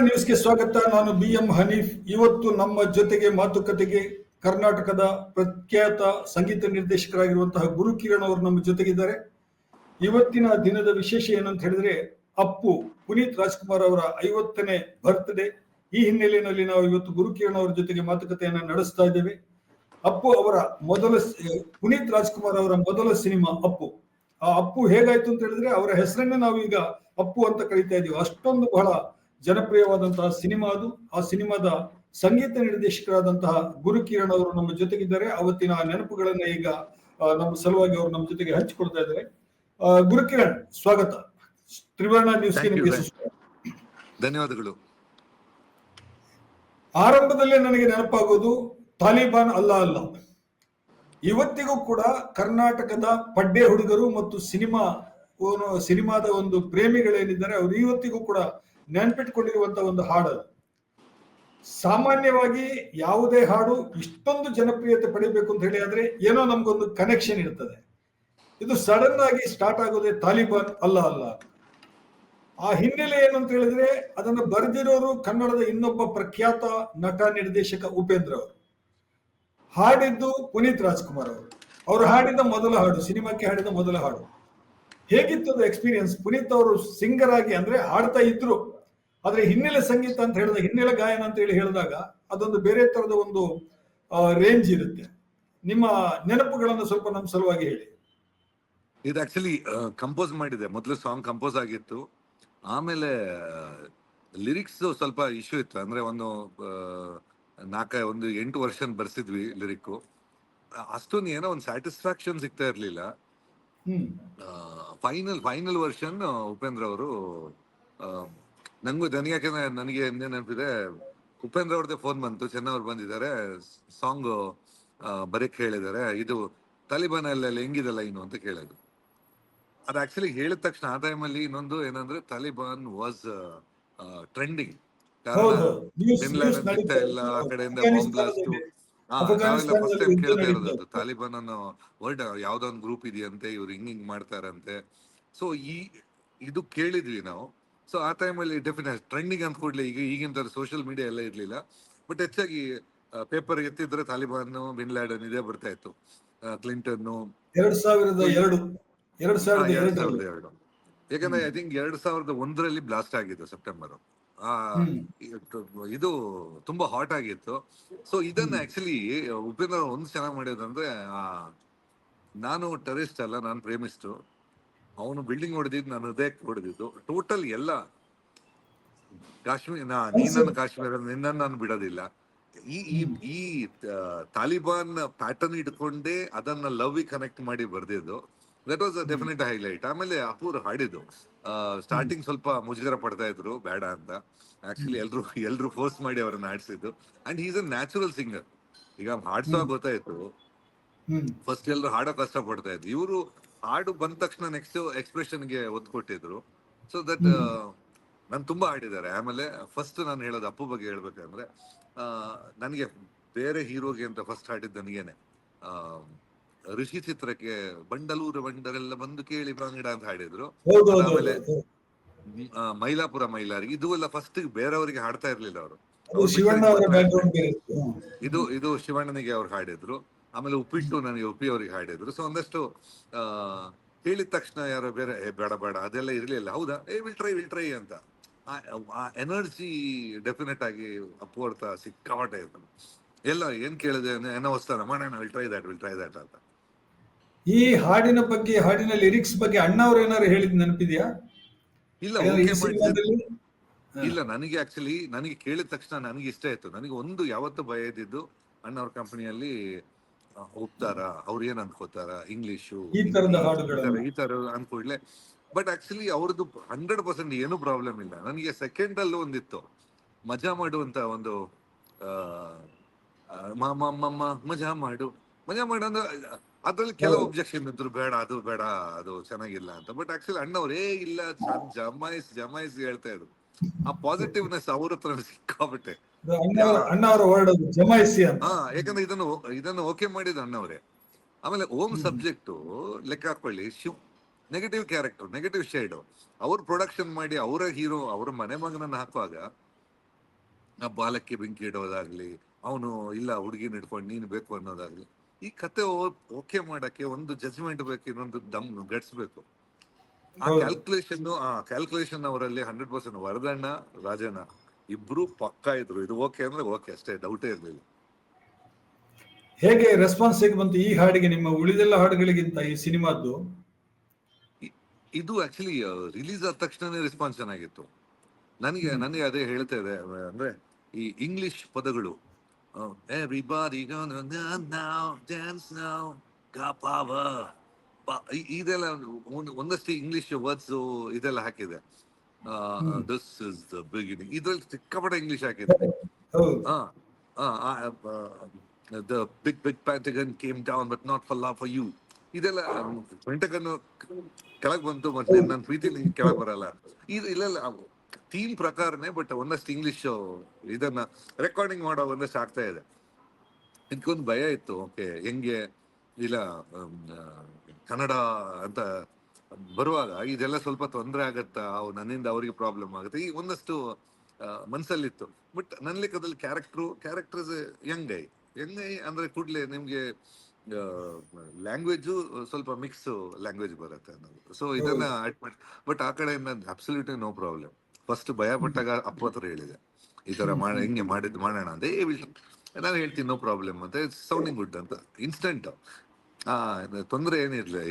ನ್ಯೂಸ್ಗೆ ಸ್ವಾಗತ. ನಾನು BM ಹನೀಫ್. ಇವತ್ತು ನಮ್ಮ ಜೊತೆಗೆ ಮಾತುಕತೆಗೆ ಕರ್ನಾಟಕದ ಪ್ರಖ್ಯಾತ ಸಂಗೀತ ನಿರ್ದೇಶಕರಾಗಿರುವಂತಹ ಗುರು ಕಿರಣ್ ಅವರು ನಮ್ಮ ಜೊತೆಗಿದ್ದಾರೆ. ಇವತ್ತಿನ ದಿನದ ವಿಶೇಷ ಏನಂತ ಹೇಳಿದ್ರೆ ಅಪ್ಪು ಪುನೀತ್ ರಾಜ್ಕುಮಾರ್ ಅವರ 50ನೇ ಬರ್ತ್ಡೇ. ಈ ಹಿನ್ನೆಲೆಯಲ್ಲಿ ನಾವು ಇವತ್ತು ಗುರು ಕಿರಣ್ ಅವರ ಜೊತೆಗೆ ಮಾತುಕತೆಯನ್ನು ನಡೆಸ್ತಾ ಇದ್ದೇವೆ. ಅಪ್ಪು ಅವರ ಪುನೀತ್ ರಾಜ್ಕುಮಾರ್ ಅವರ ಮೊದಲ ಸಿನಿಮಾ ಅಪ್ಪು. ಆ ಅಪ್ಪು ಹೇಗಾಯ್ತು ಅಂತ ಹೇಳಿದ್ರೆ ಅವರ ಹೆಸರನ್ನೇ ನಾವು ಈಗ ಅಪ್ಪು ಅಂತ ಕರೀತಾ ಇದೀವಿ. ಅಷ್ಟೊಂದು ಬಹಳ ಜನಪ್ರಿಯವಾದಂತಹ ಸಿನಿಮಾ ಅದು. ಆ ಸಿನಿಮಾದ ಸಂಗೀತ ನಿರ್ದೇಶಕರಾದಂತಹ ಗುರು ಕಿರಣ್ ಅವರು ನಮ್ಮ ಜೊತೆಗಿದ್ದಾರೆ. ಅವತ್ತಿನ ನೆನಪುಗಳನ್ನ ಈಗ ನಮ್ಮ ಸಲುವಾಗಿ ಅವರು ನಮ್ಮ ಜೊತೆಗೆ ಹಂಚಿಕೊಳ್ತಾ ಇದ್ದಾರೆ. ಗುರು ಕಿರಣ್, ಸ್ವಾಗತ. ತ್ರಿವರ್ಣ ನ್ಯೂಸ್ಗೆ ನಿಮಗೆ ಧನ್ಯವಾದಗಳು. ಆರಂಭದಲ್ಲೇ ನನಗೆ ನೆನಪಾಗೋದು ತಾಲಿಬಾನ್ ಅಲ್ಲ ಅಲ್ಲ. ಇವತ್ತಿಗೂ ಕೂಡ ಕರ್ನಾಟಕದ ಪಡ್ಡೆ ಹುಡುಗರು ಮತ್ತು ಸಿನಿಮಾದ ಒಂದು ಪ್ರೇಮಿಗಳೇನಿದ್ದಾರೆ ಅವರು ಇವತ್ತಿಗೂ ಕೂಡ ನೆನಪಿಟ್ಕೊಂಡಿರುವಂತಹ ಒಂದು ಹಾಡು. ಸಾಮಾನ್ಯವಾಗಿ ಯಾವುದೇ ಹಾಡು ಇಷ್ಟೊಂದು ಜನಪ್ರಿಯತೆ ಪಡಿಬೇಕು ಅಂತ ಹೇಳಿ ಆದ್ರೆ ಏನೋ ನಮ್ಗೊಂದು ಕನೆಕ್ಷನ್ ಇರ್ತದೆ. ಇದು ಸಡನ್ ಆಗಿ ಸ್ಟಾರ್ಟ್ ಆಗೋದೇ ತಾಲಿಬಾನ್ ಅಲ್ಲ ಅಲ್ಲ. ಆ ಹಿನ್ನೆಲೆ ಏನಂತ ಹೇಳಿದ್ರೆ ಅದನ್ನು ಬರೆದಿರೋರು ಕನ್ನಡದ ಇನ್ನೊಬ್ಬ ಪ್ರಖ್ಯಾತ ನಟ ನಿರ್ದೇಶಕ ಉಪೇಂದ್ರ ಅವರು, ಹಾಡಿದ್ದು ಪುನೀತ್ ರಾಜ್ಕುಮಾರ್ ಅವರು ಹಾಡಿದ ಮೊದಲ ಹಾಡು, ಸಿನಿಮಾಕ್ಕೆ ಹಾಡಿದ ಮೊದಲ ಹಾಡು. ಹೇಗಿತ್ತು ಅದು ಎಕ್ಸ್ಪೀರಿಯನ್ಸ್? ಪುನೀತ್ ಅವರು ಸಿಂಗರ್ ಆಗಿ ಅಂದ್ರೆ ಹಾಡ್ತಾ ಇದ್ರು, ಆದ್ರೆ ಹಿನ್ನೆಲೆ ಸಂಗೀತ ಅಂತ ಹೇಳಿದಾಗ, ಹಿನ್ನೆಲೆ ಗಾಯನ ಅಂತ ಹೇಳಿದಾಗ ಅದೊಂದು ಬೇರೆ ತರದ ಒಂದು ರೇಂಜ್ ಇರುತ್ತೆ. ನಿಮ್ಮ ನೆನಪುಗಳನ್ನು ಸ್ವಲ್ಪ ನಮ್ಮ ಸಲುವಾಗಿ ಹೇಳಿ. ಇದು ಆಕ್ಚುಲಿ ಕಂಪೋಸ್ ಮಾಡಿದೆ. ಮೊದಲು ಸಾಂಗ್ ಕಂಪೋಸ್ ಆಗಿತ್ತು, ಆಮೇಲೆ ಲಿರಿಕ್ಸ್ ಸ್ವಲ್ಪ ಇಶ್ಯೂ ಇತ್ತು. ಅಂದ್ರೆ ಒಂದು 8 ವರ್ಷ ಬರ್ಸಿದ್ವಿ ಲಿರಿಕ್. ಅಷ್ಟೊಂದು ಏನೋ ಒಂದು ಸ್ಯಾಟಿಸ್ಫ್ಯಾಕ್ಷನ್ ಸಿಗ್ತಾ ಇರ್ಲಿಲ್ಲ. ಫೈನಲ್ ವರ್ಷನ್ ಉಪೇಂದ್ರ ಅವರು ಯಾಕೆಂದ್ರೆ ನನಗೆ ನೆನಪಿದೆ, ಉಪೇಂದ್ರ ಅವ್ರದ್ದೇ ಫೋನ್ ಬಂತು, ಚೆನ್ನವ್ರು ಬಂದಿದ್ದಾರೆ, ಸಾಂಗ್ ಬರೀಕ್ ಹೇಳಿದ್ದಾರೆ, ಇದು ತಾಲಿಬಾನ್ ಅಲ್ಲೆಲ್ಲ ಹೆಂಗಿದಲ್ಲ ಇನ್ನು ಅಂತ ಕೇಳಿದ್ರು. ಅದು ಆಕ್ಚುಲಿ ಹೇಳಿದ ತಕ್ಷಣ ಆ ಟೈಮಲ್ಲಿ ಇನ್ನೊಂದು ಏನಂದ್ರೆ ತಾಲಿಬಾನ್ ವಾಸ್ ಟ್ರೆಂಡಿಂಗ್. ಎಲ್ಲ ಆ ಕಡೆಯಿಂದ ಬಾಂಬ್ ಬ್ಲಾಸ್ಟ್. ನಾವೆಲ್ಲ ಫಸ್ಟ್ ಟೈಮ್ ಕೇಳ್ತಾ ಇರೋದು ತಾಲಿಬಾನ್ ಅನ್ನೋ ವರ್ಡ್, ಯಾವ್ದೋ ಒಂದು ಗ್ರೂಪ್ ಇದೆಯಂತೆ, ಇವ್ರು ಹಿಂಗ್ ಮಾಡ್ತಾರಂತೆ. ಸೊ ಇದು ಕೇಳಿದ್ವಿ ನಾವು. ಸೊ ಆ ಟೈಮಲ್ಲಿ ಡೆಫಿನೆಟ್ ಟ್ರೆಂಡಿಂಗ್ ಅಂತ ಕೂಡಲೇ ಈಗಿನ ಸೋಷಿಯಲ್ ಮೀಡಿಯಾ ಎಲ್ಲ ಇರ್ಲಿಲ್ಲ, ಬಟ್ ಹೆಚ್ಚಾಗಿ ಪೇಪರ್ ಎತ್ತಿದ್ರೆ ತಾಲಿಬಾನ್, ಬಿನ್ ಲ್ಯಾಡನ್ ಇದೇ ಬರ್ತಾ ಇತ್ತು. ಕ್ಲಿಂಟನ್ 2002. ಯಾಕಂದ್ರೆ ಐ ಥಿಂಕ್ 2001 ಬ್ಲಾಸ್ಟ್ ಆಗಿತ್ತು ಸೆಪ್ಟೆಂಬರ್. ಇದು ತುಂಬಾ ಹಾಟ್ ಆಗಿತ್ತು. ಸೊ ಇದನ್ನ ಆಕ್ಚುಲಿ ಉಪೇಂದ್ರ ಒಂದು ಚೆನ್ನಾಗಿ ಮಾಡಿದಂದ್ರೆ, ನಾನು ಟೆರರಿಸ್ಟ್ ಅಲ್ಲ, ನಾನು ಪ್ರೇಮಿಸ್ಟು. ಅವನು ಬಿಲ್ಡಿಂಗ್ ಹೊಡೆದಿದ್ದು, ನಾನು ಹೃದಯಕ್ಕೆ ಹೊಡೆದಿದ್ದು. ಟೋಟಲ್ ಎಲ್ಲ ಕಾಶ್ಮೀರ, ನೀನನ್ನು ಕಾಶ್ಮೀರ, ನಿನ್ನನ್ನು ನಾನು ಬಿಡೋದಿಲ್ಲ. ಈ ತಾಲಿಬಾನ್ ಪ್ಯಾಟರ್ನ್ ಇಟ್ಕೊಂಡೇ ಅದನ್ನ ಲವ್ ಕನೆಕ್ಟ್ ಮಾಡಿ ಬರ್ದಿದ್ದು. That was a definite highlight. ಆಮೇಲೆ ಅಪೂರ್ ಹಾಡಿದ್ದು ಸ್ಟಾರ್ಟಿಂಗ್ ಸ್ವಲ್ಪ ಮುಜುಗರ ಪಡ್ತಾ ಇದ್ರು, ಬೇಡ ಅಂತ. ಆಕ್ಚುಲಿ ಎಲ್ರು ಫೋರ್ಸ್ ಮಾಡಿ ಅವ್ರನ್ನ ಹಾಡ್ಸಿದ್ದು. And is a natural singer. ಈಗ ಹಾಡ್ಸೋ ಗೊತ್ತಾಯ್ತು, ಫಸ್ಟ್ ಎಲ್ರು ಹಾಡೋ ಕಷ್ಟ ಪಡ್ತಾ ಇದ್ರು. ಇವರು ಹಾಡು ಬಂದ ತಕ್ಷಣ ನೆಕ್ಸ್ಟ್ ಎಕ್ಸ್ಪ್ರೆಷನ್ಗೆ ಒತ್ತು ಕೊಟ್ಟಿದ್ರು. ಸೊ ದಟ್ ನಾನು ತುಂಬಾ ಹಾಡಿದ್ದಾರೆ. ಆಮೇಲೆ ಫಸ್ಟ್ ನಾನು ಹೇಳೋದು ಅಪ್ಪು ಬಗ್ಗೆ ಹೇಳ್ಬೇಕಂದ್ರೆ, ನನಗೆ ಬೇರೆ ಹೀರೋಗೆ ಅಂತ ಫಸ್ಟ್ ಹಾಡಿದ್ದು ನನಗೇನೆ. ಋಷಿ ಚಿತ್ರಕ್ಕೆ ಬಂಡಲೂರು ಬಂಡರೆಲ್ಲ ಬಂದು ಕೇಳಿ ಬಾಂಗಿಡ ಅಂತ ಹಾಡಿದ್ರು. ಆಮೇಲೆ ಮೈಲಾಪುರ ಮೈಲಾರಿ, ಇದು ಎಲ್ಲ ಫಸ್ಟ್ ಬೇರೆಯವರಿಗೆ ಹಾಡ್ತಾ ಇರ್ಲಿಲ್ಲ ಅವರು. ಇದು ಶಿವಣ್ಣನಿಗೆ ಅವ್ರು ಹಾಡಿದ್ರು. ಆಮೇಲೆ ಉಪ್ಪಿಟ್ಟು ನನಗೆ ಉಪ್ಪಿ ಅವ್ರಿಗೆ ಹಾಡಿದ್ರು. ಸೊ ಒಂದಷ್ಟು ಹೇಳಿದ ತಕ್ಷಣ ಯಾರೋ ಬೇರೆ ಬೇಡ ಬೇಡ ಅದೆಲ್ಲ ಇರ್ಲಿಲ್ಲ. ಹೌದಾ, ವಿಲ್ ಟ್ರೈ ಅಂತ ಆ ಎನರ್ಜಿ ಡೆಫಿನೆಟ್ ಆಗಿ ಅಪ್ಪು ಅವ್ರ ಸಿಕ್ಕಾಪಟ್ಟೆ ಇತ್ತು. ಎಲ್ಲ ಏನ್ ಕೇಳಿದೆ ಏನೋ ಹೊಸ್ತಾರ ಮಾಡೋಣ, ವಿಲ್ ಟ್ರೈ ದಟ್ ಅಂತ. ಈ ಹಾಡಿನ ಬಗ್ಗೆ, ಹಾಡಿನ ಲಿರಿಕ್ಸ್ ಬಗ್ಗೆ ಅಣ್ಣವ್ರು ಏನಾದ್ರು ಹೇಳಿದ್ ನೆನಪಿದ್ಯಾ? ಇಲ್ಲ, ನನಗೆ ಆಕ್ಚುಲಿ ಕೇಳಿದ ತಕ್ಷಣ ನನಗೆ ಇಷ್ಟ ಆಯ್ತು. ನನಗೆ ಒಂದು ಯಾವತ್ತು ಭಯ ಇದ್ದಿದ್ದು, ಅಣ್ಣವ್ರ ಕಂಪನಿಯಲ್ಲಿ ಹೋಗ್ತಾರ, ಅವ್ರ ಏನ್ ಅನ್ಕೋತಾರ, ಇಂಗ್ಲಿಷು ಈ ತರ ಅನ್ಕೊಡ್ಲೆ. ಬಟ್ ಆಕ್ಚುಲಿ ಅವ್ರದ್ದು 100% ಏನು ಪ್ರಾಬ್ಲಮ್ ಇಲ್ಲ. ನನಗೆ ಸೆಕೆಂಡ್ ಅಲ್ಲೂ ಒಂದಿತ್ತು, ಮಜಾ ಮಾಡುವಂತ ಒಂದು ಮಜಾ ಮಾಡು ಅಂದ್ರೆ ಅದ್ರಲ್ಲಿ ಕೆಲವು ಒಬ್ಜೆಕ್ಷನ್ ಇದ್ರು, ಬೇಡ ಅದು ಚೆನ್ನಾಗಿಲ್ಲ ಅಂತ. ಬಟ್ ಆಕ್ಚುಲಿ ಅಣ್ಣವ್ರೇ ಇಲ್ಲ, ಜಮಾಯಿಸಿ ಹೇಳ್ತಾ ಇದ್ರು. ಆ ಪಾಸಿಟಿವ್ನೆಸ್ ಅವ್ರ ಹತ್ರ ಸಿಕ್ಕಾಬಿಟ್ಟೆ. ಯಾಕಂದ್ರೆ ಇದನ್ನು ಓಕೆ ಮಾಡಿದ ಅಣ್ಣವ್ರೆ. ಆಮೇಲೆ ಓಮ್ ಸಬ್ಜೆಕ್ಟ್ ಲೆಕ್ಕ ಹಾಕೊಳ್ಳಿ, ನೆಗೆಟಿವ್ ಕ್ಯಾರೆಕ್ಟರ್, ನೆಗೆಟಿವ್ ಶೇಡ್ ಅವ್ರು ಪ್ರೊಡಕ್ಷನ್ ಮಾಡಿ ಅವರ ಹೀರೋ, ಅವ್ರ ಮನೆ ಮಗನನ್ನ ಹಾಕುವಾಗ ಆ ಬಾಲಕ್ಕೆ ಬೆಂಕಿ ಇಡೋದಾಗ್ಲಿ, ಅವನು ಇಲ್ಲ ಹುಡುಗಿನ ಹಿಡ್ಕೊಂಡು ನೀನು ಬೇಕು ಅನ್ನೋದಾಗ್ಲಿ. ಈ ಕತೆ ಓಕೆ ಮಾಡಕ್ಕೆ ಒಂದು ಜಜ್ಮೆಂಟ್ ಬೇಕು, ಇನ್ನೊಂದು ದಮ್ ಗಟ್ಸ್ಬೇಕು. ಹೌದು. ಆ ಕ್ಯಾಲ್ಕುಲೇಷನ್ ಅವರಲ್ಲಿ 100%. ವರದಣ್ಣ, ರಾಜಣ್ಣ ಇಬ್ರು ಪಕ್ಕ ಇದ್ರು. ಇದು ಓಕೆ ಅಂದ್ರೆ ಓಕೆ ಅಷ್ಟೇ, ಡೌಟೇ ಇರ್ಲಿಲ್ಲ. ಹೇಗೆ ರೆಸ್ಪಾನ್ಸ್ ಹೇಗೆ ಬಂತು ಈ ಹಾಡಿಗೆ ನಿಮ್ಮ ಉಳಿದೆಲ್ಲ ಹಾಡುಗಳಿಗಿಂತ ಈ ಸಿನಿಮಾದ್ದು? ಇದು ಆಕ್ಚುಲಿ ರಿಲೀಸ್ ಆದ ತಕ್ಷಣನೇ ರೆಸ್ಪಾನ್ಸ್ ಚೆನ್ನಾಗಿತ್ತು. ನನಗೆ ಅದೇ ಹೇಳ್ತಾ ಇದೆ, ಅಂದ್ರೆ ಈ ಇಂಗ್ಲಿಷ್ ಪದಗಳು, everybody dance now, got power, ಇದೆಲ್ಲ ಒಂದಷ್ಟು ಇಂಗ್ಲಿಷ್ ವರ್ಡ್ಸ್ ಇದೆಲ್ಲ ಹಾಕಿದೆ. ದಿಸ್ ಇಸ್ ದ ಬಿಗಿನಿಂಗ್, ಇದ್ರಲ್ಲಿ ಸಿಕ್ಕಾಪಟ್ಟೆ ಇಂಗ್ಲಿಷ್ ಹಾಕಿದೆ. ಹೌದು. The big big pentagon came down but not for love for you. ಇದೆಲ್ಲ ಪೆಂಟಗನ್ ಕೆಳಗ್ ಬಂತು, ಮತ್ತೆ ನನ್ನ ಪ್ರೀತಿ ನಿಂಗೆ ಕೆಳಗ್ ಬರಲ್ಲ. ಇಲ್ಲೆಲ್ಲ ಥೀಮ್ ಪ್ರಕಾರನೇ, ಬಟ್ ಒಂದಷ್ಟು ಇಂಗ್ಲಿಷ್ ಇದನ್ನ ರೆಕಾರ್ಡಿಂಗ್ ಮಾಡೋ ಒಂದಷ್ಟು ಆಗ್ತಾ ಇದೆ. ಇದಕ್ಕೊಂದು ಭಯ ಇತ್ತು, ಓಕೆ ಹೆಂಗೆ ಇಲ್ಲ ಕನ್ನಡ ಅಂತ ಬರುವಾಗ ಇದೆಲ್ಲ ಸ್ವಲ್ಪ ತೊಂದರೆ ಆಗತ್ತಾ, ನನ್ನಿಂದ ಅವ್ರಿಗೆ ಪ್ರಾಬ್ಲಮ್ ಆಗುತ್ತೆ, ಈ ಒಂದಷ್ಟು ಮನ್ಸಲ್ಲಿತ್ತು. ಬಟ್ ನನ್ನ ಲೆಕ್ಕದಲ್ಲಿ ಕ್ಯಾರೆಕ್ಟರ್ಸ್ ಯಂಗೈ ಅಂದ್ರೆ ಕೂಡ್ಲೆ ನಿಮ್ಗೆ ಲ್ಯಾಂಗ್ವೇಜು ಸ್ವಲ್ಪ ಮಿಕ್ಸ್ ಲ್ಯಾಂಗ್ವೇಜ್ ಬರುತ್ತೆ ಅನ್ನೋದು. ಸೊ ಇದನ್ನ ಬಟ್ ಆ ಕಡೆ ಅಬ್ಸಲ್ಯೂಟ್ಲಿ ನೋ ಪ್ರಾಬ್ಲಮ್. ಫಸ್ಟ್ ಭಯ ಪಟ್ಟಾಗ ಅಪ್ಪ ಹತ್ರ ಹೇಳಿದೆ, ಈ ತರ ಹಿಂಗೆ ಮಾಡೋಣ ಅಂತ. ನಾನು ಹೇಳ್ತೀನಿ ನೋ ಪ್ರಾಬ್ಲಮ್ ಅಂತ, ಸೌಂಡಿಂಗ್ ಗುಡ್ ಅಂತ ಇನ್ಸ್ಟೆಂಟ್. ತೊಂದರೆ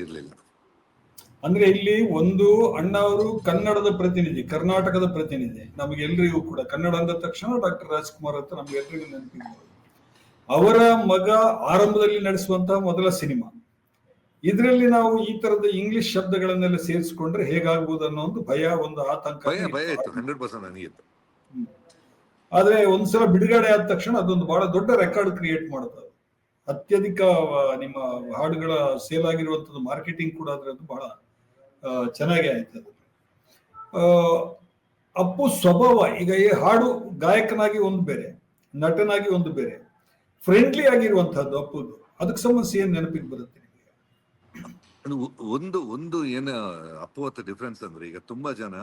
ಇರ್ಲಿಲ್ಲ. ಅಂದ್ರೆ ಇಲ್ಲಿ ಒಂದು ಅಣ್ಣ ಅವರು ಕನ್ನಡದ ಪ್ರತಿನಿಧಿ, ಕರ್ನಾಟಕದ ಪ್ರತಿನಿಧಿ. ನಮಗೆಲ್ಲರಿಗೂ ಕೂಡ ಕನ್ನಡ ಅಂದ ತಕ್ಷಣ ಡಾಕ್ಟರ್ ರಾಜ್ಕುಮಾರ್ ಅಂತ ನಮ್ಗೆಲ್ಲರಿಗೂ ನೆನಪಿಗೆ. ಅವರ ಮಗ ಆರಂಭದಲ್ಲಿ ನಡೆಸುವಂತಹ ಮೊದಲ ಸಿನಿಮಾ. ಇದರಲ್ಲಿ ನಾವು ಈ ತರದ ಇಂಗ್ಲಿಷ್ ಶಬ್ದಗಳನ್ನೆಲ್ಲ ಸೇರಿಸಿಕೊಂಡ್ರೆ ಹೇಗಾಗ್ಬೋದು ಅನ್ನೋ ಒಂದು ಭಯ, ಒಂದು ಆತಂಕ, ಭಯ ಇತ್ತು 100% ನನಗಿತ್ತು. ಆದ್ರೆ ಒಂದ್ಸಲ ಬಿಡುಗಡೆ ಆದ ತಕ್ಷಣ ಅದೊಂದು ಬಹಳ ದೊಡ್ಡ ರೆಕಾರ್ಡ್ ಕ್ರಿಯೇಟ್ ಮಾಡುತ್ತೆ. ಅತ್ಯಧಿಕ ನಿಮ್ಮ ಹಾಡುಗಳ ಸೇಲ್ ಆಗಿರುವಂತದ್ದು, ಮಾರ್ಕೆಟಿಂಗ್ ಕೂಡ ಅದರದ್ದು ಬಹಳ ಚೆನ್ನಾಗಿ ಆಯ್ತದೆ. ಅಪ್ಪು ಸ್ವಭಾವ ಈಗ ಈ ಹಾಡು ಗಾಯಕನಾಗಿ ಒಂದು ಬೇರೆ, ನಟನಾಗಿ ಒಂದು ಬೇರೆ, ಫ್ರೆಂಡ್ಲಿ ಆಗಿರುವಂತಹದ್ದು ಅಪ್ಪುದು. ಅದಕ್ಕೆ ಸಂಬಂಧಿಸಿ ಏನ್ ನೆನಪಿಗೆ ಬರುತ್ತೆ ನಿಮಗೆ? ಒಂದು ಏನ ಅಪ್ಪು ಹೊತ್ತ ಡಿಫ್ರೆನ್ಸ್ ಅಂದ್ರೆ, ಈಗ ತುಂಬಾ ಜನ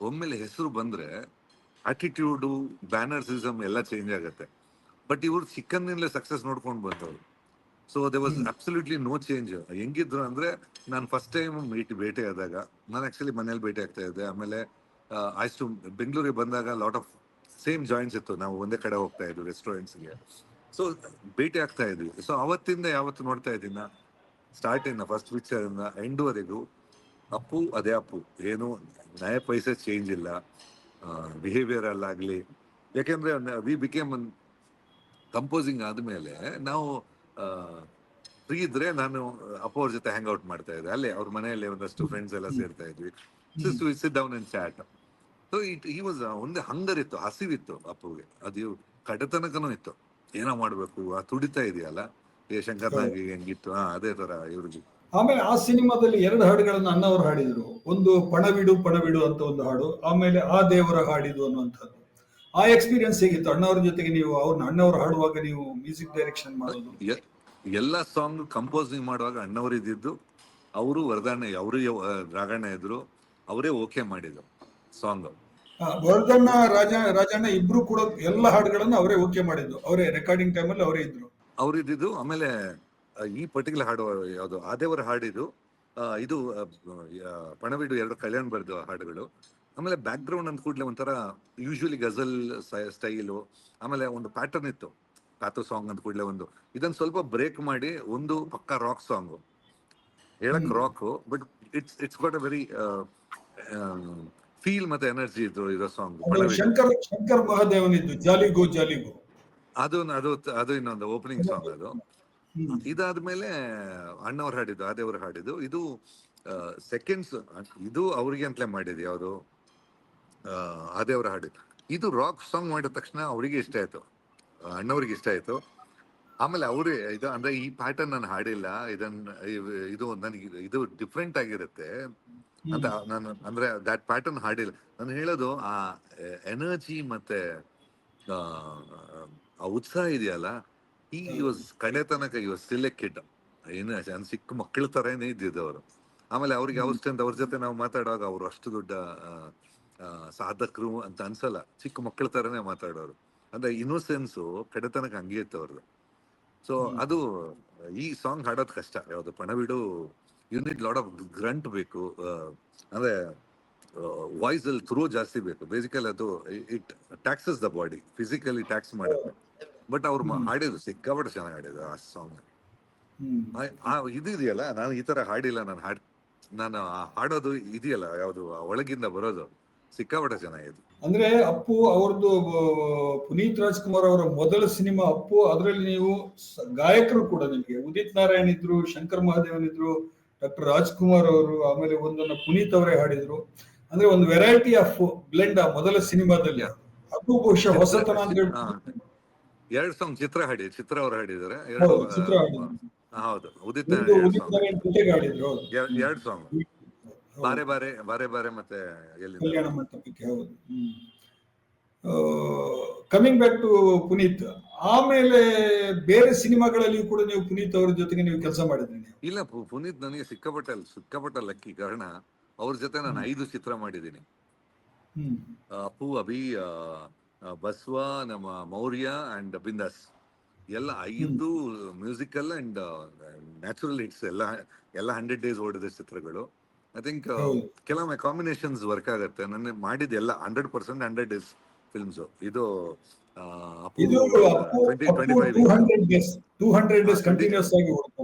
ಒಮ್ಮೆಲೆ ಹೆಸರು ಬಂದ್ರೆ ಆಟಿಟ್ಯೂಡು, ಬ್ಯಾನರ್ಸಿಸಮ್ ಎಲ್ಲ ಚೇಂಜ್ ಆಗುತ್ತೆ. ಬಟ್ ಇವ್ರು ಚಿಕ್ಕಂದಿನಲ್ಲೇ ಸಕ್ಸಸ್ ನೋಡ್ಕೊಂಡು ಬಂದವರು. So they was absolutely no change. ಹೆಂಗಿದ್ರು ಅಂದ್ರೆ, ನಾನು ಫಸ್ಟ್ ಟೈಮ್ ಭೇಟಿ ಆದಾಗ, ನಾನು ಆಕ್ಚುಲಿ ಮನೇಲಿ ಭೇಟಿ ಆಗ್ತಾ ಇದ್ದೆ. ಆಮೇಲೆ ಆಯ್ತು ಬೆಂಗಳೂರಿಗೆ ಬಂದಾಗ ಲಾಟ್ ಆಫ್ ಸೇಮ್ ಜಾಯಿಂಟ್ಸ್ ಇತ್ತು, ನಾವು ಒಂದೇ ಕಡೆ ಹೋಗ್ತಾ ಇದ್ವಿ ರೆಸ್ಟೋರೆಂಟ್ಸ್ಗೆ. ಸೊ ಭೇಟಿ ಆಗ್ತಾ ಇದ್ವಿ. ಸೊ ಅವತ್ತಿಂದ ಯಾವತ್ತು ನೋಡ್ತಾ ಇದ್ದೀನಿ, ಸ್ಟಾರ್ಟಿಂದ ಫಸ್ಟ್ ಪಿಕ್ಚರ್ ಇಂದ ಎಂಡ್ವರೆಗೂ ಅಪ್ಪು ಅದೇ ಅಪ್ಪು, ಏನು ನಯ ಪೈಸೆ ಚೇಂಜ್ ಇಲ್ಲ ಬಿಹೇವಿಯರ್ ಅಲ್ಲಾಗ್ಲಿ. ಯಾಕೆಂದ್ರೆ ವಿ ಬಿಕೇಮ್ ಕಂಪೋಸಿಂಗ್ ಆದ್ಮೇಲೆ ನಾವು ಫ್ರೀ ಇದ್ರೆ ನಾನು ಅಪ್ಪು ಅವ್ರ ಜೊತೆ ಹ್ಯಾಂಗ್ ಔಟ್ ಮಾಡ್ತಾ ಇದ್ದೆ. ಅಲ್ಲೇ ಅವ್ರ ಮನೆಯಲ್ಲಿ ಒಂದಷ್ಟು ಫ್ರೆಂಡ್ಸ್ ಎಲ್ಲ ಸೇರ್ತಾ ಇದ್ವಿ, sit down and chat. So he was ಒಂದೇ ಹಂಗರ್ ಇತ್ತು, ಹಸಿವಿತ್ತು ಅಪ್ಪುಗೆ. ಅದು ಕಡೆತನಕನೂ ಇತ್ತು, ಏನೋ ಮಾಡ್ಬೇಕು, ಆ ತುಡಿತಾ ಇದೆಯಲ್ಲ, ಶಂಕರ್ನಾಗಿ ಹೆಂಗಿತ್ತು ಅದೇ ತರ ಇವ್ರಿಗೆ. ಆಮೇಲೆ ಆ ಸಿನಿಮಾದಲ್ಲಿ 2 ಹಾಡುಗಳನ್ನು ಅಣ್ಣವರು ಹಾಡಿದ್ರು. ಒಂದು ಪಣವಿಡು ಪಣವಿಡು ಅಂತ ಒಂದು ಹಾಡು, ಆಮೇಲೆ ಆ ದೇವರ ಹಾಡಿದು ಅನ್ನುವಂಥದ್ದು. ಆ ಎಕ್ಸ್ಪೀರಿಯನ್ಸ್ ಹೇಗಿತ್ತು ಅಣ್ಣವ್ರ ಜೊತೆಗೆ? ನೀವು ಅಣ್ಣವ್ರು ಹಾಡುವಾಗ ನೀವು ಮ್ಯೂಸಿಕ್ ಡೈರೆಕ್ಷನ್ ಮಾಡೋದು? ಎಲ್ಲ ಸಾಂಗ್ ಕಂಪೋಸಿಂಗ್ ಮಾಡುವಾಗ ಅಣ್ಣವ್ರು ಇದ್ದಿದ್ದು, ಅವರು ವರದಣ್ಣ, ಅವರು ರಾಘಣ್ಣ ಇದ್ರು, ಅವರೇ ಓಕೆ ಮಾಡಿದ್ರು ಸಾಂಗ್. ವರದಣ್ಣ, ರಾಜಣ್ಣ ಇಬ್ರು ಕೂಡ ಎಲ್ಲ ಹಾಡುಗಳನ್ನು ಅವರೇ ಓಕೆ ಮಾಡಿದ್ದು, ಅವರೇ ರೆಕಾರ್ಡಿಂಗ್ ಟೈಮಲ್ಲಿ ಅವರೇ ಇದ್ರು. ಅವ್ರಿದ್ದು. ಆಮೇಲೆ ಈ ಪರ್ಟಿಕ್ಯುಲರ್ ಹಾಡು ಯಾವುದು, ಆದೇವರ ಹಾಡಿದು, ಇದು ಪಣವಿಡು 2 ಕಲ್ಯಾಣ ಬರ್ದು ಹಾಡುಗಳು. ಆಮೇಲೆ ಬ್ಯಾಕ್ ಗ್ರೌಂಡ್ ಅಂದ ಕೂಡಲೇ ಒಂಥರ ಯೂಶುವಲಿ ಗಜಲ್ ಸ್ಟೈಲು, ಆಮೇಲೆ ಒಂದು ಪ್ಯಾಟರ್ನ್ ಇತ್ತು. ಪ್ಯಾಥೋ ಸಾಂಗ್ ಅಂದ ಕೂಡಲೇ ಒಂದು ಇದನ್ನ ಸ್ವಲ್ಪ ಬ್ರೇಕ್ ಮಾಡಿ ಒಂದು ಪಕ್ಕ ರಾಕ್ ಸಾಂಗ್, ಹೇಳಕ್ rock, but it's got a very feel ಮತ್ತೆ ಎನರ್ಜಿ ಇರೋ ಸಾಂಗ್. ಶಂಕರ್ ಮಹಾದೇವನಿದ್ದು ಜಾಲಿಗೋ ಜಾಲಿಗೋ, ಅದು ಇನ್ನೊಂದು ಓಪನಿಂಗ್ ಸಾಂಗ್ ಅದು. ಇದಾದ್ಮೇಲೆ ಅಣ್ಣವ್ರು ಹಾಡಿದ್ದು, ಆದೇವ್ರು ಹಾಡಿದ್ದು. ಇದು ಸೆಕೆಂಡ್ಸ್, ಇದು ಅವ್ರಿಗೆ ಅಂತಲೇ ಮಾಡಿದ್ದು, ಯಾವುದು ಆದೇವ್ರ ಹಾಡಿದ್ದು. ಇದು ರಾಕ್ ಸಾಂಗ್ ಮಾಡಿದ ತಕ್ಷಣ ಅವರಿಗೆ ಇಷ್ಟ ಆಯ್ತು, ಅಣ್ಣವ್ರಿಗೆ ಇಷ್ಟ ಆಯ್ತು. ಆಮೇಲೆ ಅವ್ರೇ ಇದು ಅಂದ್ರೆ ಈ ಪ್ಯಾಟರ್ನ್ ನಾನು ಹಾಡಿಲ್ಲ, ಇದು ನನಗೆ ಇದು ಡಿಫ್ರೆಂಟ್ ಆಗಿರುತ್ತೆ ಅಂತ ನಾನು ಅಂದ್ರೆ ದಟ್ ಪ್ಯಾಟರ್ನ್ ಹಾಡಿಲ್ಲ. ನಾನು ಹೇಳೋದು ಆ ಎನರ್ಜಿ ಮತ್ತೆ ಆ ಉತ್ಸಾಹ ಇದೆಯಲ್ಲ, ಈ ವಾಸ್ ಕಡೆ ತನಕ ವಾಸ್ ಸ್ಟಿಲ್ ಎ ಕಿಡ್, ಏನು ಚಿಕ್ಕ ಮಕ್ಕಳ ತರನೇ ಇದ್ದಿದ್ದು ಅವರು. ಆಮೇಲೆ ಅವ್ರಿಗೆ ಅವಷ್ಟಂತ ಅವ್ರ ಜೊತೆ ನಾವು ಮಾತಾಡುವಾಗ ಅವರು ಅಷ್ಟು ದೊಡ್ಡ ಸಾಧಕರು ಅಂತ ಅನ್ಸಲ್ಲ, ಚಿಕ್ಕ ಮಕ್ಕಳ ತರನೇ ಮಾತಾಡೋರು. ಅಂದ್ರೆ ಇನ್ನೋಸೆನ್ಸು ಕಡೆತನಕ ಹಂಗೆ ಇತ್ತು ಅವ್ರದ್ದು. ಸೊ ಅದು ಈ ಸಾಂಗ್ ಹಾಡೋದು ಕಷ್ಟ. ಯಾವ್ದು ಪಣಬಿಡು, ಯೂನಿಟ್ ಲಾಟ್ ಆಫ್ ಗ್ರಂಟ್ ಬೇಕು, ಅಂದ್ರೆ ವಾಯ್ಸ್ ಅಲ್ಲಿ ಥ್ರೋ ಜಾಸ್ತಿ ಬೇಕು. ಬೇಸಿಕಲಿ ಅದು it taxes the body, physically tax ಮಾಡುತ್ತೆ. ಬಟ್ ಅವ್ರು ಹಾಡಿದ್ರು ಸಿಕ್ಕಾಪಟ್ಟೆ ಚೆನ್ನಾಗಿ ಹಾಡಿದ್ರು ಆ ಸಾಂಗ್. ಇದು ಇದೆಯಲ್ಲ, ನಾನು ಈ ತರ ಹಾಡಿಲ್ಲ, ನಾನು ಹಾಡೋದು ಇದೆಯಲ್ಲ ಯಾವ್ದು ಒಳಗಿಂದ ಬರೋದು ಸಿಕ್ಕಾಪಟ್ಟೆ ಚೆನ್ನಾಗಿದೆ. ಅಂದ್ರೆ ಅಪ್ಪು ಅವ್ರದ್ದು ಪುನೀತ್ ರಾಜ್ಕುಮಾರ್ ಅವರ ಮೊದಲ ಸಿನಿಮಾ ಅಪ್ಪು. ಅದರಲ್ಲಿ ನೀವು ಗಾಯಕರು ಕೂಡ ನಿಮಗೆ ಉದಿತ್ ನಾರಾಯಣ್ ಇದ್ರು, ಶಂಕರ್ ಮಹಾದೇವನ್ ಇದ್ರು, ಡಾಕ್ಟರ್ ರಾಜ್ಕುಮಾರ್ ಅವರು, ಆಮೇಲೆ ಒಂದನ್ನು ಪುನೀತ್ ಅವರೇ ಹಾಡಿದ್ರು. ಅಂದ್ರೆ ಒಂದು ವೆರೈಟಿ ಆಫ್ ಬ್ಲೆಂಡ್ ಆ ಮೊದಲ ಸಿನಿಮಾದಲ್ಲಿ. ಅದು ಬಹುಶಃ ಹೊಸತನ ಅಂತ ಹೇಳ್ಬಿಟ್ಟು 2 ಸಾಂಗ್ ಚಿತ್ರ ಅವ್ರು ಹಾಡಿದ್ದಾರೆ. ಚಿತ್ರ ಹಾಡಿದ್ರು. ಹೌದು, ಉದಿತ್ ಒಂದು ನಾರಾಯಣ್ ಉದಿತ್ ನಾರಾಯಣ್ ಜೊತೆಗೆ ಹಾಡಿದ್ರು. ಹೌದು. 2 ಸಾಂಗ್, ಬಾರೆ ಬಾರೆ, ಬಾರೆ ಬಾರೆ ಮತ್ತೆ ಎಲ್ಲಿ ಕಲ್ಯಾಣ ಮಂಟಪಕ್ಕೆ. ಹೌದು. ಕಮಿಂಗ್ ಬ್ಯಾಕ್ ಟು ಪುನೀತ್, ಆಮೇಲೆ ಬೇರೆ ಸಿನಿಮಾಗಳಲ್ಲಿ ಕೂಡ ನೀವು ಪುನೀತ್ ಅವರ ಜೊತೆಗೆ ನೀವು ಕೆಲಸ ಮಾಡಿದ್ರಿ ನೀವು? ಇಲ್ಲ, ಪುನೀತ್ ನನಗೆ ಸಿಕ್ಕಾಪಟ್ಟೆ ಲಕ್ಕಿ. ಕಾರಣ ಅವ್ರ ಜೊತೆ ನಾನು 5 ಚಿತ್ರ ಮಾಡಿದ್ದೀನಿ. ಅಪ್ಪು, ಅಭಿ, ಬಸ್ವ, ನಮ್ಮ ಮೌರ್ಯ ಅಂಡ್ ಬಿಂದಾಸ್ ಎಲ್ಲ 5 ಮ್ಯೂಸಿಕಲ್ ಅಂಡ್ ನ್ಯಾಚುರಲ್ ಹಿಟ್ಸ್, ಎಲ್ಲ 100 ಡೇಸ್ ಓಡಿದ ಚಿತ್ರಗಳು. ಐ ಥಿಂಕ್ ಕೆಲವೊಮ್ಮೆ ಕಾಂಬಿನೇಷನ್ಸ್ ವರ್ಕ್ ಆಗುತ್ತೆ. ನನ್ನ ಮಾಡಿದ್ದೆಲ್ಲ 100% 100 ಡೇಸ್ ಫಿಲ್ಮ್ಸ್. ಇದು ಅಪ್ಪು 200 ಡೇಸ್ ಕಂಟಿನ್ಯೂಸ್ ಆಗಿ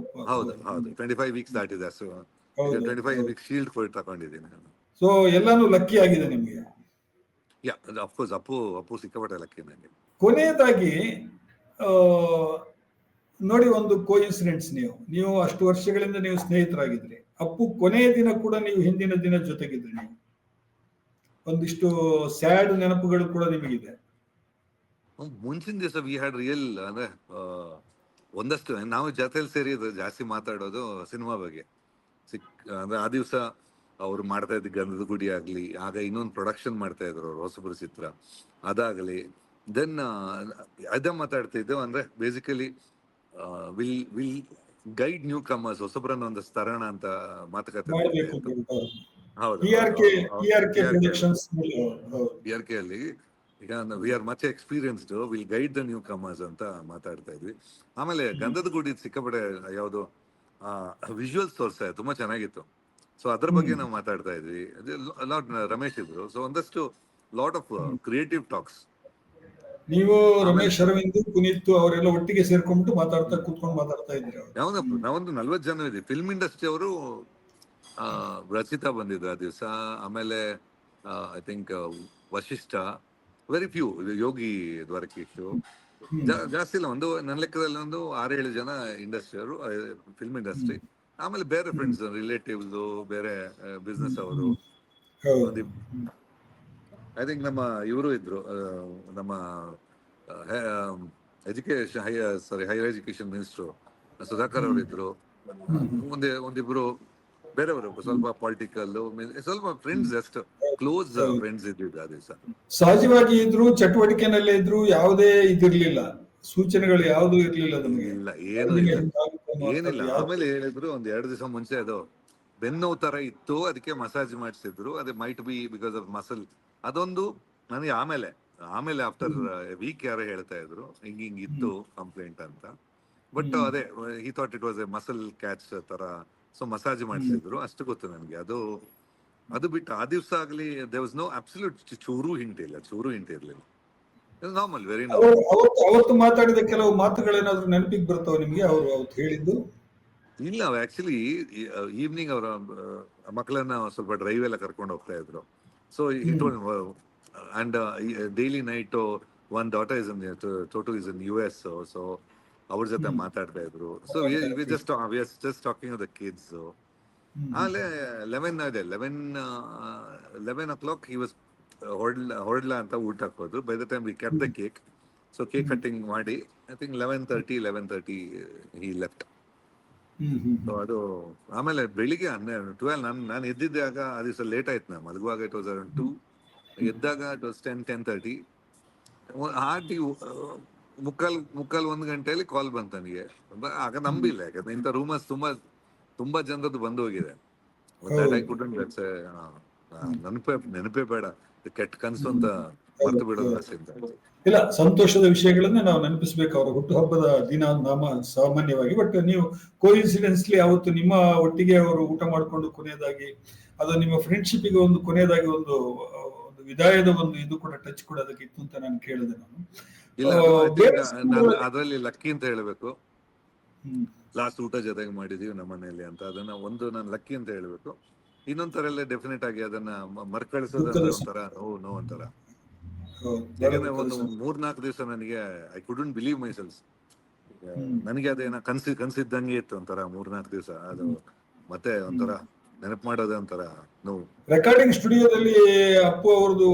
ಹೌದು 25 ವೀಕ್ಸ್ ದಾಟಿದೆ. ಸೊ 25 ವೀಕ್ಸ್ ಶೀಲ್ಡ್ ಫೋರ್ ತಗೊಂಡಿದ್ದೀನಿ ನಾನು. ಸೊ ಎಲ್ಲಾನು ಲಕ್ಕಿ ಆಗಿದೆ ನಿಮ್ಗೆ. ಯಾ, ಅಫ್ಕೋರ್ಸ್ ಅಪ್ಪು ಸಿಕ್ಕಾಪಟ್ಟೆ ಲಕ್ಕಿ ನನಗೆ. ಕೊನೆಯದಾಗಿ ನೋಡಿ, ಒಂದು ಕೋಇನ್ಸಿಡೆಂಟ್ಸ್, ನೀವು ಅಷ್ಟು ವರ್ಷಗಳಿಂದ ನೀವು ಸ್ನೇಹಿತರಾಗಿದ್ರಿ. ಅಪ್ಪು ಕೊನೆಯ ದಿನ ಕೂಡ ನೀವು ಹಿಂದಿನ ದಿನ ಜೊತೆಗಿದ್ರಿ. ನೀವು ಒಂದಿಷ್ಟು ಸ್ಯಾಡ್ ನೆನಪುಗಳು ಕೂಡ ನಿಮಗಿದೆ. ಮುಂಚಿನ ದಿವಸ ವಿ ಹ್ಯಾಡ್ ರಿಯಲ್, ಅಂದ್ರೆ ಒಂದಷ್ಟು ನಾವು ಜೊತೆಲಿ ಸೇರಿ ಜಾಸ್ತಿ ಮಾತಾಡೋದು ಸಿನಿಮಾ ಬಗ್ಗೆ. ಅಂದ್ರೆ ಆ ದಿವಸ ಅವ್ರು ಮಾಡ್ತಾ ಇದ್ದ ಗಂಧದ ಗುಡಿ ಆಗ್ಲಿ, ಆಗ ಇನ್ನೊಂದು ಪ್ರೊಡಕ್ಷನ್ ಮಾಡ್ತಾ ಇದ್ರು ಅವ್ರು, ಹೊಸಬ್ರ ಚಿತ್ರ, ಅದಾಗಲಿ. ದೆನ್ ಅದೇ ಮಾತಾಡ್ತಾ ಇದ್ದೇವೆ. ಅಂದ್ರೆ basically will guide newcomers, ಹೊಸಬ್ರನ್ನ ಒಂದಷ್ಟು ತರೋಣ ಅಂತ ಮಾತುಕತೆ. ಹೌದು, BRK ಅಲ್ಲಿ ಈಗ we are much experienced, will guide the newcomers ಅಂತ ಮಾತಾಡ್ತಾ ಇದ್ವಿ. ಆಮೇಲೆ ಗಂಧದ ಗುಡಿ ಸಿಕ್ಕಾಪಟ್ಟೆ ಯಾವುದು ವಿಜುವಲ್ಸ್ ತೋರಿಸ್ತಾ ತುಂಬಾ ಚೆನ್ನಾಗಿತ್ತು. ಸೊ ಅದ್ರ ಬಗ್ಗೆ ನಾವು ಮಾತಾಡ್ತಾ ಇದ್ವಿ. ರಮೇಶ್ ಇದ್ರು. ಸೊ ಒಂದಷ್ಟು ಲಾಟ್ ಆಫ್ ಕ್ರಿಯೇಟಿವ್ ಟಾಕ್ಸ್. ನೀವು ರಮೇಶ್ ಅರವಿಂದ್, ಪುನೀತ್ ಅವರೆಲ್ಲ ಒಟ್ಟಿಗೆ ಸೇರ್ಕೊಂಡ್ಬಿಟ್ಟು ಕೂತ್ಕೊಂಡು ಮಾತಾಡ್ತಾ ಇದ್ರಿ? ನಾವೊಂದು 40 ಜನ ಇದ್ವಿ. ಫಿಲ್ಮ್ ಇಂಡಸ್ಟ್ರಿ ಅವರು ರಚಿತಾ ಬಂದಿದ್ರು ಆ ದಿವಸ. ಆಮೇಲೆ I think Vashishtha, very few, Yogi Dwarakish, ಜಾಸ್ತಿ ಇಲ್ಲ. ನನ್ನ ಲೆಕ್ಕದಲ್ಲಿ 6-7 ಜನ ಇಂಡಸ್ಟ್ರಿಯವರು, ಫಿಲ್ಮ್ ಇಂಡಸ್ಟ್ರಿ. ಆಮೇಲೆ ಬೇರೆ ಫ್ರೆಂಡ್ಸ್, ರಿಲೇಟಿವ್ಸ್, ಬೇರೆ ಬಿಸ್ನೆಸ್ ಅವರು. ಐ ಥಿಂಕ್ ನಮ್ಮ ಇವರು ಇದ್ರು, ನಮ್ಮ ಹೈಯರ್ ಎಜುಕೇಶನ್ ಮಿನಿಸ್ಟ್ರು ಸುಧಾಕರ್ ಅವರು ಇದ್ರು. ಒಂದಿಬ್ರು ಬೇರೆಯವರು, ಸ್ವಲ್ಪ ಪೊಲಿಟಿಕಲ್, ಸ್ವಲ್ಪ ಫ್ರೆಂಡ್ಸ್, ಅಷ್ಟು ಕ್ಲೋಸ್ ಫ್ರೆಂಡ್ಸ್ ಇದ್ದಿದ್ದು ಆ ದಿವಸ. ಸಹಜವಾಗಿ ಇದ್ರು, ಚಟುವಟಿಕೆನಲ್ಲೇ ಇದ್ರು, ಯಾವುದೇ ಇದಿರ್ಲಿಲ್ಲ, ಸೂಚನೆಗಳು ಯಾವ್ದು ಇರ್ಲಿಲ್ಲ ನಮಗೆ. ಇಲ್ಲ, ಏನಿಲ್ಲ. ಆಮೇಲೆ ಹೇಳಿದ್ರು, 1-2 ದಿವಸ ಮುಂಚೆ ಅದು ಬೆನ್ನೋವು ತರ ಇತ್ತು, ಅದಕ್ಕೆ ಮಸಾಜ್ ಮಾಡಿಸಿದ್ರು. ಅದೇ might be because of muscle. ಅದೊಂದು ನನಗೆ ಆಮೇಲೆ ಆಫ್ಟರ್ ವೀಕ್ ಯಾರೋ ಹೇಳ್ತಾ ಇದ್ರು, ಹಿಂಗ್ ಇತ್ತು ಕಂಪ್ಲೇಂಟ್ ಅಂತ. ಬಟ್ ಅದೇ he thought it was A muscle catch ತರ. ಸೊ ಮಸಾಜ್ ಮಾಡಿಸಿದ್ರು, ಅಷ್ಟು ಗೊತ್ತು ನನಗೆ. ಅದು ಬಿಟ್ಟು ಆ ದಿವಸ ಆಗ್ಲಿ ದೇರ್ ವಾಸ್ ನೋ ಅಬ್ಸಲ್ಯೂಟ್ ಚೂರು ಹಿಂಟ್ ಇರ್ಲಿಲ್ಲ. Normal, very normal. ಅವತ್ತು ಮಾತಾಡಿದ ಕೆಲವು ಮಾತುಗಳೇನಾದ್ರೂ ನೆನಪಿಗೆ ಬರ್ತಾವ ನಿಮ್ಗೆ, ಅವರು ಅವತ್ತು ಹೇಳಿದ್ದು? ಇಲ್ಲ, ಆಕ್ಚುಲಿ ಈವ್ನಿಂಗ್ ಅವರ ಮಕ್ಕಳನ್ನ ಸ್ವಲ್ಪ ಡ್ರೈವ್ ಎಲ್ಲ ಕರ್ಕೊಂಡು ಹೋಗ್ತಾ ಇದ್ರು. So and daily night one daughter is in ಟೋಟು ಇಸ್ ಇನ್ US. ಸೊ ಅವ್ರ ಜೊತೆ ಮಾತಾಡ್ತಾ ಇದ್ರು. So just talking the kids. ಆಮೇಲೆ 11 o'clock he was ಹೊರಡ್ಲಾ ಅಂತ ಊಟ ಹಾಕೋದು. By the time we kept the cake. So cake cutting ಮಾಡಿ I think 11:30 he left. So ಅದು ಆಮೇಲೆ ಬೆಳಿಗ್ಗೆ 12 ನಾನು ಎದ್ದಿದ್ದಾಗ ಆ ದಿವಸ ಲೇಟ್ ಆಯ್ತು. ನಾ ಮಲಗುವಾಗ ಇಟ್ ವಾಸ್ ಅರೌಂಡ್ 2, ಎದ್ದಾಗ ಇಟ್ ವಾಸ್ 10:30. ಹಾರ್ಟಿ ಮುಕ್ಕಾಲ್ 1 ಗಂಟೆಯಲ್ಲಿ ಕಾಲ್ ಬಂತು ನನಗೆ. ಆಗ ನಂಬಿಲ್ಲ, ಯಾಕಂದ್ರೆ ಇಂಥ ರೂಮರ್ಸ್ ತುಂಬಾ ಜನರದ್ದು ಬಂದು ಹೋಗಿದೆ. ನೆನಪೇ ಬೇಡ, ಕೆಟ್ಟ ಕನ್ಸು ಅಂತ ಮರ್ತು ಬಿಡೋದು ಆಸೆ ಅಂತ. ಇಲ್ಲ, ಸಂತೋಷದ ವಿಷಯಗಳನ್ನ ನಾವು ನೆನಪಿಸ್ಬೇಕು ಅವರ ಹುಟ್ಟುಹಬ್ಬದ ದಿನ ಸಾಮಾನ್ಯವಾಗಿ. ಬಟ್ ನೀವು ಕೋಇನ್ಸಿಡೆನ್ಸ್ಲಿ ಅವತ್ತು ನಿಮ್ಮ ಒಟ್ಟಿಗೆ ಅವರು ಊಟ ಮಾಡಿಕೊಂಡು ಕೊನೆಯದಾಗಿ ಅದು ನಿಮ್ಮ ಫ್ರೆಂಡ್ಶಿಪ್ಗೆ ಒಂದು ಕೊನೆಯದಾಗಿ ಒಂದು ವಿದಾಯದ ಒಂದು ಇದು ಕೂಡ ಟಚ್ ಕೂಡ ಅದಕ್ಕೆ ಇತ್ತು ಅಂತ ನಾನು ಕೇಳಿದೆ ನಾನು. ಇಲ್ಲ, ಬೇರೆ ಅದರಲ್ಲಿ ಲಕ್ಕಿ ಅಂತ ಹೇಳ್ಬೇಕು. ಲಾಸ್ಟ್ ಊಟ ಜೊತೆಗೆ ಮಾಡಿದೀವಿ ನಮ್ಮ ಮನೆಯಲ್ಲಿ ಅಂತ, ಅದನ್ನ ಒಂದು ನಾನು ಲಕ್ಕಿ ಅಂತ ಹೇಳ್ಬೇಕು. ಇನ್ನೊಂಥರ ಎಲ್ಲ ಡೆಫಿನೆಟ್ ಆಗಿ ಅದನ್ನ ಮರ್ಕಳಿಸೋದಂದ್ರೆ ಒಂಥರ ನೋವು ಒಂಥರ. ಯಾಕಂದ್ರೆ ಒಂದು 3-4 ದಿವಸ ನನಗೆ I couldn't believe my self. ನನಗೆ ಅದೇನ ಕನ್ಸಿದ್ದಂಗೆ ಇತ್ತು ಒಂಥರ 3-4 ದಿವಸ. ಅದು ಮತ್ತೆ ಒಂಥರ ನೆನಪು ಮಾಡೋದೇ ಒಂಥರ ನೋವು. ರೆಕಾರ್ಡಿಂಗ್ ಸ್ಟುಡಿಯೋದಲ್ಲಿ ಅಪ್ಪು ಅವ್ರದ್ದು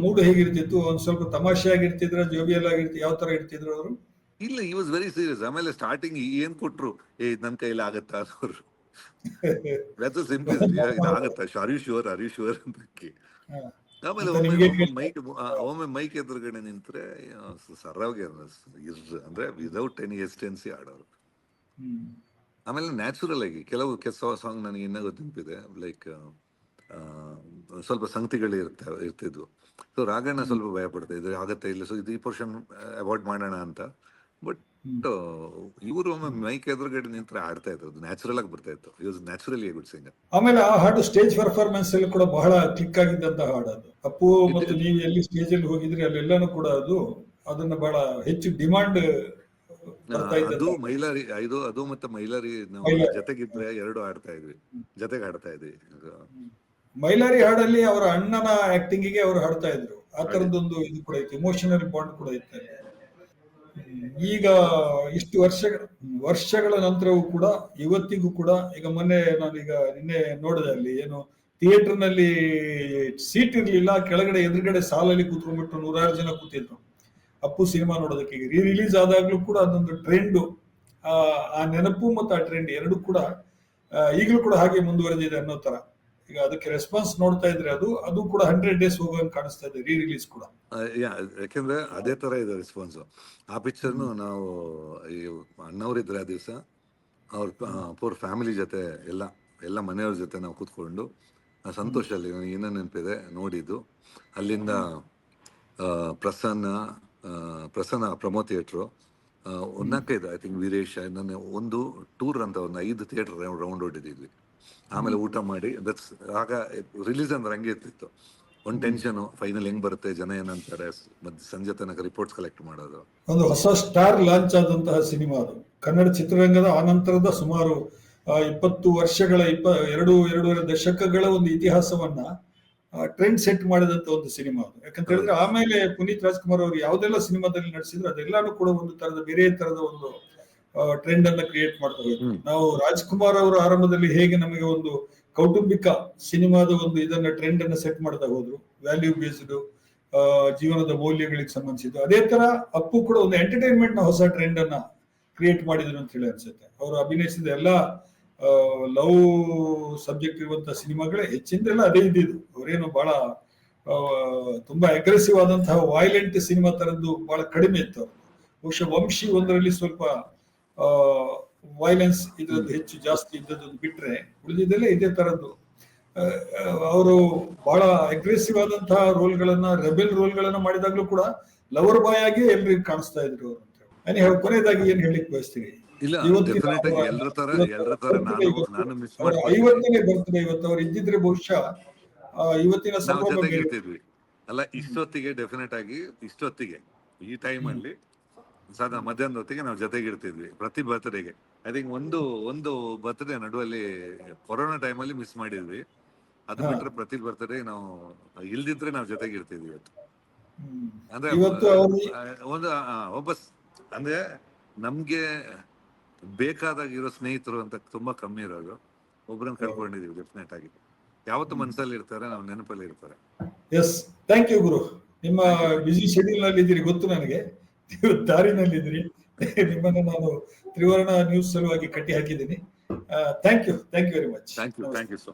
ಮೂಡ್ ಹೇಗಿರ್ತಿತ್ತು? ಒಂದ್ ಸ್ವಲ್ಪ ತಮಾಷೆ ಆಗಿರ್ತಿದ್ರ, ಜೋಬಿಯಲ್ ಆಗಿರ್ತಿ, ಯಾವ ತರ ಇರ್ತಿದ್ರು ಅವರು? ಇಲ್ಲ, ಈ ವಾಸ್ ವೆರಿ ಸೀರಿಯಸ್. ಆಮೇಲೆ ಸ್ಟಾರ್ಟಿಂಗ್ ಏನ್ ಕೊಟ್ರು, ನನ್ ಕೈಲಿ ಆಗತ್ತಾ ಅನ್ನೋರು. ಸಿಂಪಲ್ ಇದಾಗತ್ತಾ, ಆರ್ ಯು ಶೂರ್ ಅಂತ. ಆಮೇಲೆ ಒಮ್ಮೆ ಮೈಕ್ ಎದುರುಗಡೆ ನಿಂತ್ರೆ ಸರವಾಗಿ ಅಂದ್ರೆ ವಿದೌಟ್ ಎನಿ ಹೆಸಿಟೆನ್ಸಿ ಆಡೋರು. ಆಮೇಲೆ ನ್ಯಾಚುರಲ್ ಆಗಿ ಕೆಲವು ಸಾಂಗ್ ನನಗೆ ಇನ್ನೂ ನೆನಪಿದೆ. ಲೈಕ್ ಸ್ವಲ್ಪ ಸಂಗತಿಗಳು ಇರ್ತಿದ್ವು. ಸೊ ರಾಗಣ್ಣ ಸ್ವಲ್ಪ ಭಯ ಪಡ್ತಾ ಇದ್ರೆ ಆಗತ್ತೆ ಇಲ್ಲ, ಸೊ ಈ ಪೋರ್ಷನ್ ಅವಾಯ್ಡ್ ಮಾಡೋಣ ಅಂತ. ಬಟ್ ಇವರು ಒಮ್ಮೆ ಮೈಕ್ ಎದುರುಗಡೆ ನಿಂತ್ರೆ ಆಡ್ತಾ ಇದ್ರು, ನ್ಯಾಚುರಲ್ ಆಗಿ ಬರ್ತಾ ಇತ್ತು. Use naturally good singer. ಆಮೇಲೆ ಆ ಹಾಡು ಸ್ಟೇಜ್ ಪರ್ಫಾರ್ಮೆನ್ಸ್ ಅಲ್ಲಿ ಕೂಡ ಬಹಳ ಕ್ಲಿಕ್ ಆಗಿದ್ದಂತ ಹಾಡು ಅದು. ಅಪ್ಪು ಮತ್ತು ನೀವು ಎಲ್ಲಿ ಸ್ಟೇಜ್ ಅಲ್ಲಿ ಹೋಗಿದ್ರಿ ಅಲ್ಲೆಲ್ಲಾನು ಕೂಡ ಅದನ್ನ ಬಹಳ ಹೆಚ್ಚು ಡಿಮಾಂಡ್ ಬರ್ತಾ ಇತ್ತು. ಅದು ಮೈಲಾರಿ ಅದು ಮತ್ತೆ ಮೈಲಾರಿ ನಾವು ಜೊತೆಗಿದ್ರೆ ಎರಡು ಆಡ್ತಾ ಇದ್ವಿ, ಜೊತೆಗೆ ಆಡ್ತಾ ಇದ್ವಿ. ಮೈಲಾರಿ ಹಾಡಲ್ಲಿ ಅವರ ಅಣ್ಣನ ಆಕ್ಟಿಂಗ್ ಗೆ ಅವರು ಹಾಡ್ತಾ ಇದ್ರು. ಆ ತರದೊಂದು ಇದು ಕೂಡ ಇತ್ತು, ಇಮೋಷನಲ್ ಬಾಂಡ್ ಕೂಡ ಇತ್ತು. ಈಗ ಇಷ್ಟು ವರ್ಷಗಳ ನಂತರವೂ ಕೂಡ ಇವತ್ತಿಗೂ ಕೂಡ ಈಗ ಮೊನ್ನೆ ನಾನೀಗ ನಿನ್ನೆ ನೋಡಿದೆ, ಅಲ್ಲಿ ಏನು ಥಿಯೇಟರ್ ನಲ್ಲಿ ಸೀಟ್ ಇರ್ಲಿಲ್ಲ, ಕೆಳಗಡೆ ಎದುರುಗಡೆ ಸಾಲಲ್ಲಿ ಕೂತ್ಕೊಂಡ್ಬಿಟ್ಟು 100 ಜನ ಕೂತಿದ್ರು ಅಪ್ಪು ಸಿನಿಮಾ ನೋಡೋದಕ್ಕೆ. ರೀ ರಿಲೀಸ್ ಆದಾಗ್ಲೂ ಕೂಡ ಅದೊಂದು ಟ್ರೆಂಡ್, ಆ ನೆನಪು ಮತ್ತು ಆ ಟ್ರೆಂಡ್ ಎರಡು ಕೂಡ ಈಗಲೂ ಕೂಡ ಹಾಗೆ ಮುಂದುವರೆದಿದೆ ಅನ್ನೋ ತರ. ಈಗ ಅದಕ್ಕೆ ರೆಸ್ಪಾನ್ಸ್ ನೋಡ್ತಾ ಇದ್ರೆ ಅದು ಕೂಡ 100 days ಹೋಗೋಂಗ್ ಕಾಣಿಸ್ತಾ ಇದೆ, ರೀ ರಿಲೀಸ್ ಕೂಡ. ಯಾಕೆಂದ್ರೆ ಅದೇ ತರ ಇದೆ ರೆಸ್ಪಾನ್ಸ್. ಆ ಪಿಕ್ಚರ್ನು ನಾವು ಅಣ್ಣವ್ರಿದ್ರೆ ಆ ದಿವಸ ಅವ್ರ ಪೂರ್ ಫ್ಯಾಮಿಲಿ ಜೊತೆ ಎಲ್ಲ ಮನೆಯವ್ರ ಜೊತೆ ನಾವು ಕೂತ್ಕೊಂಡು ಸಂತೋಷಲ್ಲಿ ಏನೋ ನೆನಪಿದೆ ನೋಡಿದ್ದು. ಅಲ್ಲಿಂದ ಪ್ರಸನ್ನ ಪ್ರಮೋ ಥಿಯೇಟ್ರು, 4-5 ಐ ಥಿಂಕ್ ವೀರೇಶ್, ನನ್ನ ಒಂದು ಟೂರ್ ಅಂತ ಒಂದು 5 ಥಿಯೇಟರ್ ರೌಂಡ್ ಹೊಡಿದಿದ್ವಿ. ಆಮೇಲೆ ಊಟ ಮಾಡಿ ಆಗ ರಿಲೀಸ್ ಅಂದ್ರೆ ಹಂಗೆ ಇರ್ತಿತ್ತು, ಒಂದು ಟೆನ್ಷನ್, ಫೈನಲ್ ಹೆಂಗ್ ಬರುತ್ತೆ, ಜನ ಏನಂತಾರೆ, ಮತ್ತೆ ಸಂಜೆ ತನಕ ರಿಪೋರ್ಟ್ಸ್ ಕಲೆಕ್ಟ್ ಮಾಡೋದು. ಒಂದು ಹೊಸ ಸ್ಟಾರ್ ಲಾಂಚ್ ಆದಂತಹ ಸಿನಿಮಾ ಅದು. ಕನ್ನಡ ಚಿತ್ರರಂಗದ ಆನಂತರದ ಸುಮಾರು 20 ವರ್ಷಗಳ 2.5 ದಶಕಗಳ ಒಂದು ಇತಿಹಾಸವನ್ನ ಟ್ರೆಂಡ್ ಸೆಟ್ ಮಾಡಿದಂತ ಒಂದು ಸಿನಿಮಾ ಅದು. ಯಾಕಂತ ಹೇಳಿದ್ರೆ ಆಮೇಲೆ ಪುನೀತ್ ರಾಜ್ಕುಮಾರ್ ಅವರು ಯಾವ್ದೆಲ್ಲ ಸಿನಿಮಾದಲ್ಲಿ ನಡೆಸಿದ್ರು ಅದೆಲ್ಲಾನು ಕೂಡ ಒಂದು ತರದ ಬೇರೆ ತರದ ಒಂದು ಟ್ರೆಂಡ್ ಅನ್ನ ಕ್ರಿಯೇಟ್ ಮಾಡ್ತಾ ಹೋದ್ರು. ನಾವು ರಾಜ್ಕುಮಾರ್ ಅವರು ಆರಂಭದಲ್ಲಿ ಹೇಗೆ ನಮಗೆ ಒಂದು ಕೌಟುಂಬಿಕ ಸಿನಿಮಾದ ಒಂದು ಇದನ್ನ ಟ್ರೆಂಡ್ ಅನ್ನ ಸೆಟ್ ಮಾಡ್ತಾ ಹೋದ್ರು, ವ್ಯಾಲ್ಯೂ ಬೇಸ್ಡ್ ಜೀವನದ ಮೌಲ್ಯಗಳಿಗೆ ಸಂಬಂಧಿಸಿದ್ದು, ಅದೇ ತರ ಅಪ್ಪು ಕೂಡ ಒಂದು ಎಂಟರ್ಟೈನ್ಮೆಂಟ್ ನ ಹೊಸ ಟ್ರೆಂಡ್ ಅನ್ನ ಕ್ರಿಯೇಟ್ ಮಾಡಿದ್ರು ಅಂತ ಹೇಳಿ ಅನ್ಸುತ್ತೆ. ಅವರು ಅಭಿನಯಿಸಿದ ಎಲ್ಲ ಲವ್ ಸಬ್ಜೆಕ್ಟ್ ಇರುವಂತಹ ಸಿನಿಮಾಗಳೇ ಹೆಚ್ಚಿಂದೆಲ್ಲ ಅದೇ ಇದ್ದಿದ್ದು. ಅವರೇನು ಬಹಳ ತುಂಬಾ ಅಗ್ರೆಸಿವ್ ಆದಂತಹ ವೈಲೆಂಟ್ ಸಿನಿಮಾ ತರದ್ದು ಬಹಳ ಕಡಿಮೆ ಇತ್ತು. ಬಹುಶಃ ವಂಶಿ ಒಂದರಲ್ಲಿ ಸ್ವಲ್ಪ ವೈಲೆನ್ಸ್ ಇದ್ರದ್ದು ಹೆಚ್ಚು ಜಾಸ್ತಿ ಇದ್ದದ್ದು ಬಿಟ್ರೆ ಉಳಿದಿದ್ದೆಲ್ಲ ಇದೇ ತರದ್ದು. ಅವರು ಬಹಳ ಅಗ್ರೆಸಿವ್ ಆದಂತಹ ರೋಲ್ಗಳನ್ನ, ರೆಬೆಲ್ ರೋಲ್ಗಳನ್ನ ಮಾಡಿದಾಗ್ಲೂ ಕೂಡ ಲವರ್ ಬಾಯ್ ಆಗಿ ಎಲ್ರಿಗೂ ಕಾಣಿಸ್ತಾ ಇದ್ರು ಅವರು ಅಂತ ಹೇಳಿ. ಕೊನೆಯದಾಗಿ ಏನ್ ಹೇಳಿಕ್ ಬಯಸ್ತೀವಿ? ಇಲ್ಲ, ಎಲ್ಲರ ತರ ನಾನು ಮಿಸ್ 50ನೇ ಬರ್ತಡೆ ಇವತ್ತು. ಅವ್ರು ಇದ್ದಿದ್ರೆ ಬಹುಶಃ ಇವತ್ತಿನ ಇರ್ತಿದ್ವಿ ಅಲ್ಲ, ಇಷ್ಟೊತ್ತಿಗೆ ಡೆಫಿನೆಟ್ ಆಗಿ ಇಷ್ಟೊತ್ತಿಗೆ ಈ ಟೈಮ್ ಅಲ್ಲಿ ಮಧ್ಯಾಹ್ನದ ಹೊತ್ತಿಗೆ ನಾವು ಜೊತೆಗೆ ಇರ್ತಿದ್ವಿ ಪ್ರತಿ ಬರ್ತ್ಡೇಗೆ. ಐ ಥಿಂಕ್ ಒಂದು ಬರ್ತ್ಡೇ ನಡುವಲ್ಲಿ ಕೊರೋನಾ ಟೈಮಲ್ಲಿ ಮಿಸ್ ಮಾಡಿದ್ವಿ. ಅದು ಬಿಟ್ರೆ ಪ್ರತಿ ಬರ್ತ್ಡೇ ನಾವು ಇಲ್ದಿದ್ರೆ ನಾವು ಜೊತೆಗೆ ಇರ್ತಿದ್ವಿ ಇವತ್ತು. ಅಂದ್ರೆ ಒಂದು ಒಬ್ಬ ಅಂದ್ರೆ ನಮ್ಗೆ ಬೇಕಾದಾಗಿರೋ ಸ್ನೇಹಿತರು ಅಂತ ತುಂಬಾ ಕಮ್ಮಿ ಇರೋದು. ಒಬ್ಬರನ್ನ ಕಳ್ಕೊಂಡಿದೀವಿ ಡೆಫಿನೆಟ್ ಆಗಿ. ಯಾವತ್ತು ಮನಸ್ಸಲ್ಲಿ ಇರ್ತಾರೆ, ನಾವು ನೆನಪಲ್ಲಿ ಇರ್ತಾರೆ. ಎಸ್, ಥ್ಯಾಂಕ್ ಯು ಗುರು. ನಿಮ್ಮ ಬಿಸಿ ಶೆಡ್ಯೂಲ್ ನಲ್ಲಿ ಇದ್ದೀರಿ ಗೊತ್ತು ನನಗೆ, ನೀವು ದಾರಿನಲ್ಲಿ ಇದ್ರಿ. ನಿಮ್ಮನ್ನು ನಾನು ತ್ರಿವರ್ಣ ನ್ಯೂಸ್ ಸಲುವಾಗಿ ಕಟ್ಟಿ ಹಾಕಿದ್ದೀನಿ. Thank you very much. Thank you so